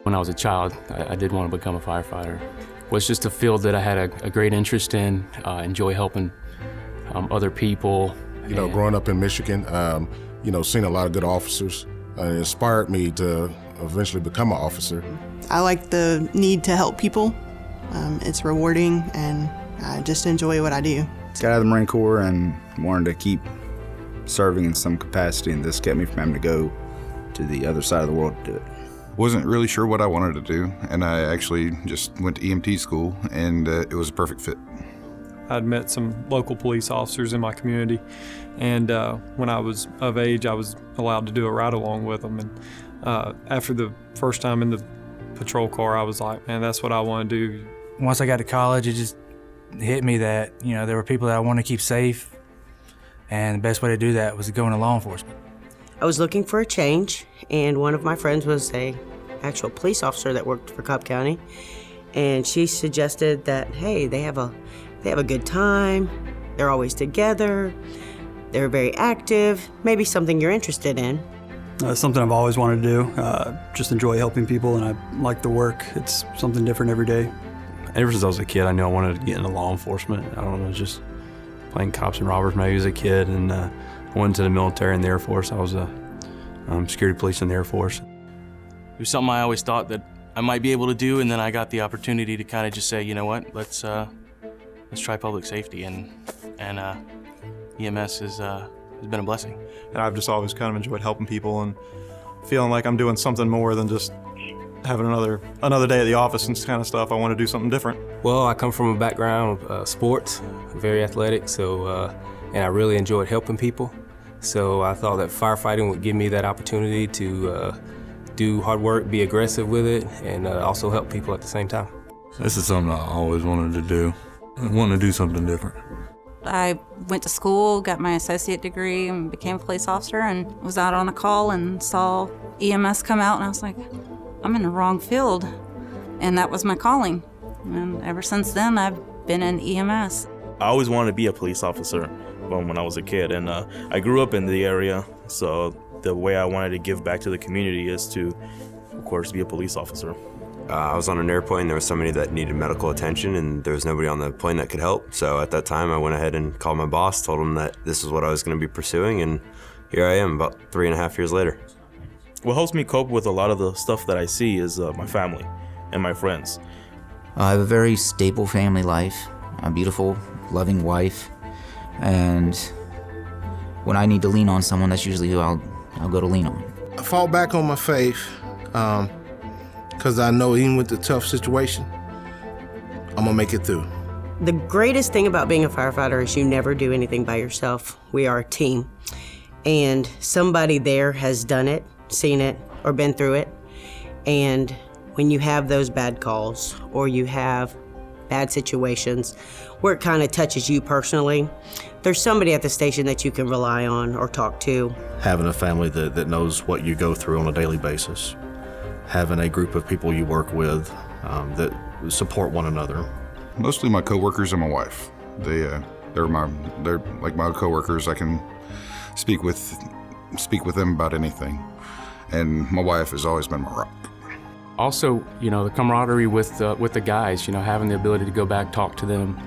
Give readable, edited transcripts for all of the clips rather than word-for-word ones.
When I was a child, I did want to become a firefighter. It was just a field that I had a great interest in, enjoy helping other people. You know, growing up in Michigan, you know, seeing a lot of good officers, it inspired me to eventually become an officer. I like the need to help people. It's rewarding, and I just enjoy what I do. Got out of the Marine Corps and wanted to keep serving in some capacity, and this kept me from having to go to the other side of the world to do it. Wasn't really sure what I wanted to do, and I actually just went to EMT school, and it was a perfect fit. I'd met some local police officers in my community, and when I was of age, I was allowed to do a ride-along with them. And after the first time in the patrol car, I was like, man, that's what I want to do. Once I got to college, it just hit me that, you know, there were people that I wanted to keep safe, and the best way to do that was to go into law enforcement. I was looking for a change, and one of my friends was an actual police officer that worked for Cobb County, and she suggested that, hey, they have a good time, they're always together, they're very active, maybe something you're interested in. Something I've always wanted to do. Just enjoy helping people, and I like the work. It's something different every day. Ever since I was a kid, I knew I wanted to get into law enforcement. I don't know, just playing cops and robbers maybe as a kid, and I went into the military and the Air Force. I was a security police in the Air Force. It was something I always thought that I might be able to do, and then I got the opportunity to kind of just say, you know what, let's try public safety, and EMS has been a blessing. And I've just always kind of enjoyed helping people and feeling like I'm doing something more than just having another day at the office and kind of stuff. I want to do something different. Well, I come from a background of sports, very athletic, so and I really enjoyed helping people. So I thought that firefighting would give me that opportunity to do hard work, be aggressive with it, and also help people at the same time. This is something I always wanted to do. I wanted to do something different. I went to school, got my associate degree, and became a police officer, and was out on a call and saw EMS come out, and I was like, I'm in the wrong field. And that was my calling. And ever since then, I've been in EMS. I always wanted to be a police officer when I was a kid, and I grew up in the area, so the way I wanted to give back to the community is to, of course, be a police officer. I was on an airplane. There was somebody that needed medical attention, and there was nobody on the plane that could help. So at that time, I went ahead and called my boss, told him that this is what I was going to be pursuing, and here I am about 3.5 years later. What helps me cope with a lot of the stuff that I see is my family and my friends. I have a very stable family life, a beautiful, loving wife, and when I need to lean on someone, that's usually who I'll go to lean on. I fall back on my faith because I know even with the tough situation, I'm gonna make it through. The greatest thing about being a firefighter is you never do anything by yourself. We are a team, and somebody there has done it, seen it, or been through it. And when you have those bad calls or you have bad situations where it kind of touches you personally, there's somebody at the station that you can rely on or talk to. Having a family that knows what you go through on a daily basis. Having a group of people you work with that support one another. Mostly my coworkers and my wife. They're like my coworkers. I can speak with them about anything. And my wife has always been my rock. Also, you know, the camaraderie with the guys, you know, having the ability to go back, talk to them,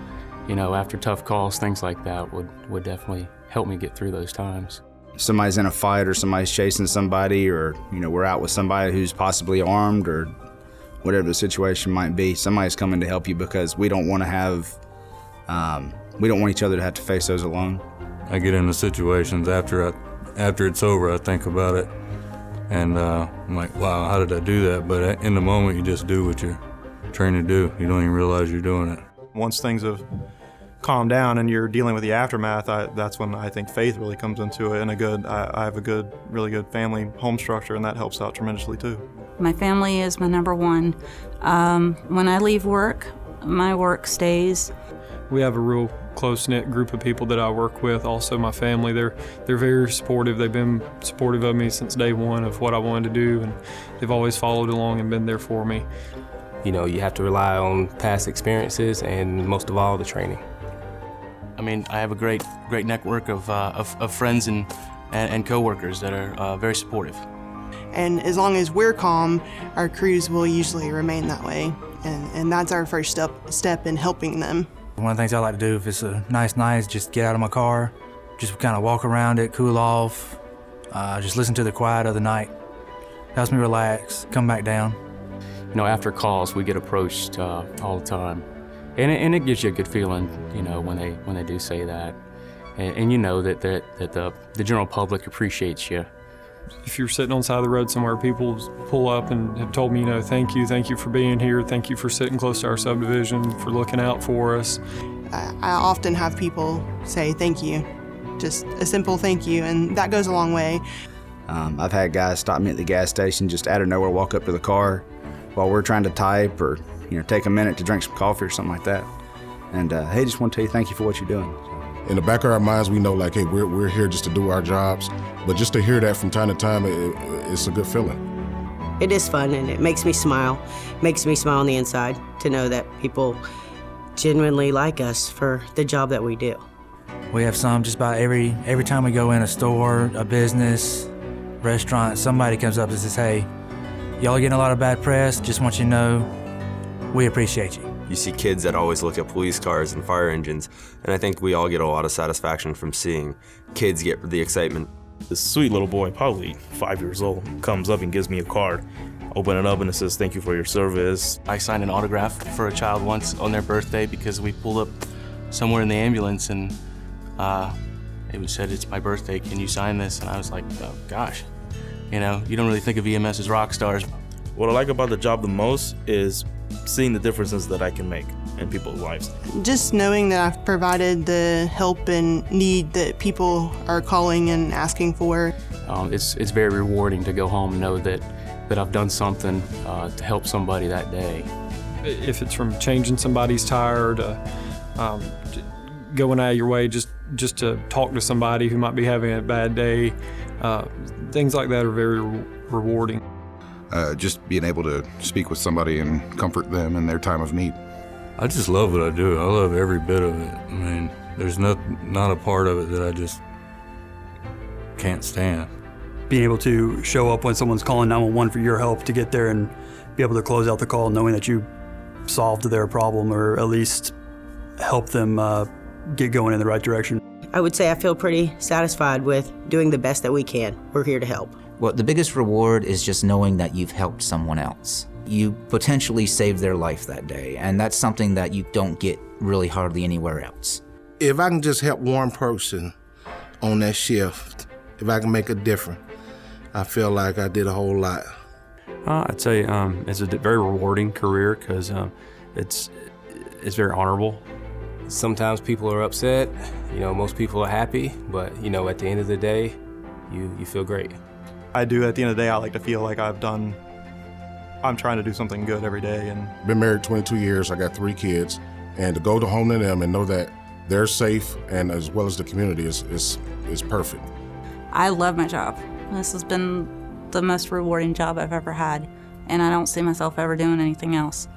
you know, after tough calls, things like that would definitely help me get through those times. Somebody's in a fight or somebody's chasing somebody, or, you know, we're out with somebody who's possibly armed, or whatever the situation might be, somebody's coming to help you, because we don't want to have, we don't want each other to have to face those alone. I get into situations after it's over, I think about it. And I'm like, wow, how did I do that? But in the moment, you just do what you're trained to do. You don't even realize you're doing it. Once things have calmed down and you're dealing with the aftermath, that's when I think faith really comes into it. And I have a really good family home structure, and that helps out tremendously too. My family is my number one. When I leave work, my work stays. We have a real close-knit group of people that I work with. Also my family, they're very supportive. They've been supportive of me since day one of what I wanted to do, and they've always followed along and been there for me. You know, you have to rely on past experiences and most of all the training. I mean, I have a great network of friends and coworkers that are very supportive. And as long as we're calm, our crews will usually remain that way. And that's our first step in helping them. One of the things I like to do if it's a nice night is just get out of my car, just kind of walk around it, cool off, just listen to the quiet of the night. Helps me relax, come back down. You know, after calls, we get approached all the time. And it gives you a good feeling, you know, when they do say that. And you know that the general public appreciates you. If you're sitting on the side of the road somewhere, people pull up and have told me, you know, thank you for being here, thank you for sitting close to our subdivision, for looking out for us. I often have people say thank you, just a simple thank you, and that goes a long way. I've had guys stop me at the gas station just out of nowhere, walk up to the car while we're trying to type or, you know, take a minute to drink some coffee or something like that. And, hey, just want to tell you thank you for what you're doing. In the back of our minds, we know, like, hey, we're here just to do our jobs. But just to hear that from time to time, it's a good feeling. It is fun, and it makes me smile. Makes me smile on the inside to know that people genuinely like us for the job that we do. We have some just about every time we go in a store, a business, restaurant, somebody comes up and says, hey, y'all are getting a lot of bad press. Just want you to know we appreciate you. You see kids that always look at police cars and fire engines, and I think we all get a lot of satisfaction from seeing kids get the excitement. This sweet little boy, probably 5 years old, comes up and gives me a card. Open it up and it says, thank you for your service. I signed an autograph for a child once on their birthday because we pulled up somewhere in the ambulance and it said, it's my birthday, can you sign this? And I was like, oh gosh, you know, you don't really think of EMS as rock stars. What I like about the job the most is seeing the differences that I can make in people's lives. Just knowing that I've provided the help and need that people are calling and asking for. It's very rewarding to go home and know that I've done something to help somebody that day. If it's from changing somebody's tire to going out of your way just to talk to somebody who might be having a bad day, things like that are very rewarding. Just being able to speak with somebody and comfort them in their time of need. I just love what I do. I love every bit of it. I mean, there's not a part of it that I just can't stand. Being able to show up when someone's calling 911 for your help, to get there and be able to close out the call knowing that you solved their problem or at least help them get going in the right direction. I would say I feel pretty satisfied with doing the best that we can. We're here to help. Well, the biggest reward is just knowing that you've helped someone else. You potentially saved their life that day, and that's something that you don't get really hardly anywhere else. If I can just help one person on that shift, if I can make a difference, I feel like I did a whole lot. I'd say it's a very rewarding career because it's very honorable. Sometimes people are upset, you know, most people are happy, but you know, at the end of the day, you feel great. I do, at the end of the day, I like to feel like I'm trying to do something good every day. And Been married 22 years, I got 3 kids, and to go to home to them and know that they're safe and as well as the community is perfect. I love my job. This has been the most rewarding job I've ever had, and I don't see myself ever doing anything else.